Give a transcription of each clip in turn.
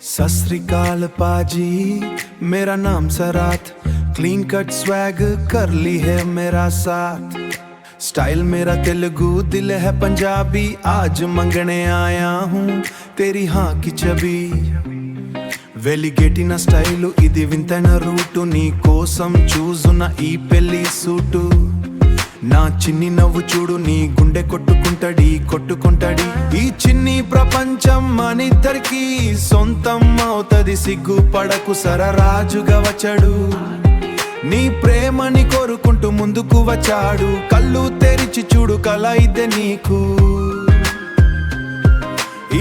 सत श्री अकाल पाजी, मेरा नाम सरात। क्लीन कट स्वैग कर ली है मेरा साथ। स्टाइल मेरा तेलुगु, दिल है पंजाबी। आज मंगने आया हूँ तेरी हाँ की छवि। వెలిగేటిన స్టైలు ఇది వింతైన రూటు, నీ కోసం చూసున్న ఈ పెళ్లి సూటు। నా చిన్ని నవ్వు చూడు, నీ గుండె కొట్టుకుంటడి ఈ చిన్ని ప్రపంచం మనిద్దరికి సొంతం అవుతది। సిగ్గు పడకు, సరరాజుగా వచ్చాడు, నీ ప్రేమని కోరుకుంటూ ముందుకు వచ్చాడు। కళ్ళు తెరిచి చూడు, కల ఇదే నీకు।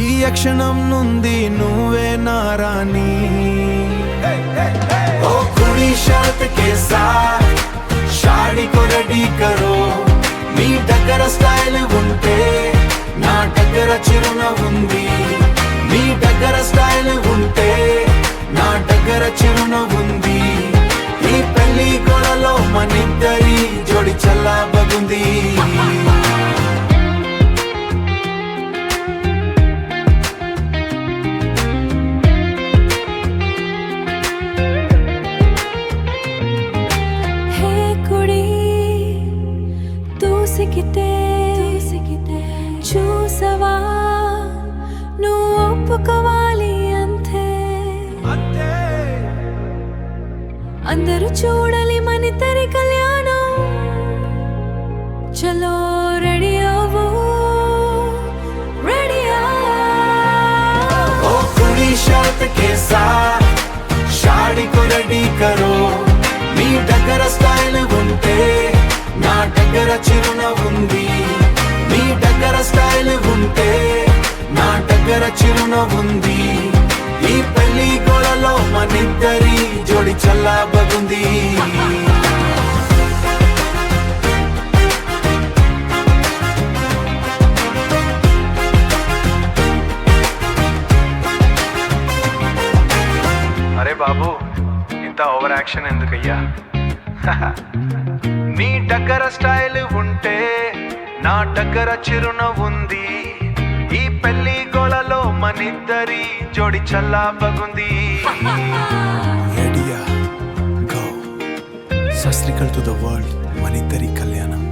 ఈ క్షణం నుండి నువ్వే నా రాణి। ओ कुड़ी शर्त के साथ शादी को रेडी करो। నీ దగ్గర స్టైల్ ఉంటే నా దగ్గర చిరునవ్వు ఉంది। నీ దగ్గర స్టైల్ ఉంటే నా దగ్గర చిరునవ్వు ఉంది। ఈ పెళ్లి గోడలో మనిద్దరి జోడి చల్లబగుంది। చూసవా నువ్వు ఒప్పుకోవాలి అంతే। అందరూ చూడాలి మనిద్దరి కళ్యాణం। చలో రెడీ అవ్వు, రెడీ ओ कुड़ी शर्त के साथ शादी को रेडी करो। నీ దగ్గర స్టైల్ ఉంటే నా దగ్గర చిరునవ్వు ఉంది। నీ దగ్గర స్టైల్ ఉంటే నా దగ్గర చిరునవ్వు ఉంది। ఈ పెళ్లి గోడలో మనిద్దరి జోడి చల్లబగుంది। అరే బాబు, ఇంత ఓవర్ యాక్షన్ ఎందుకయ్యా? నీ దగ్గర స్టైల్ ఉంటే నా దగ్గర చిరునవ్వు ఉంది। ఈ పెళ్లి గోళలో మనిద్దరి జోడి చల్లబగుంది। రెడీయా? గో. సత్ శ్రీ అకాల్ టు ద వరల్డ్, మనిద్దరి కళ్యాణం।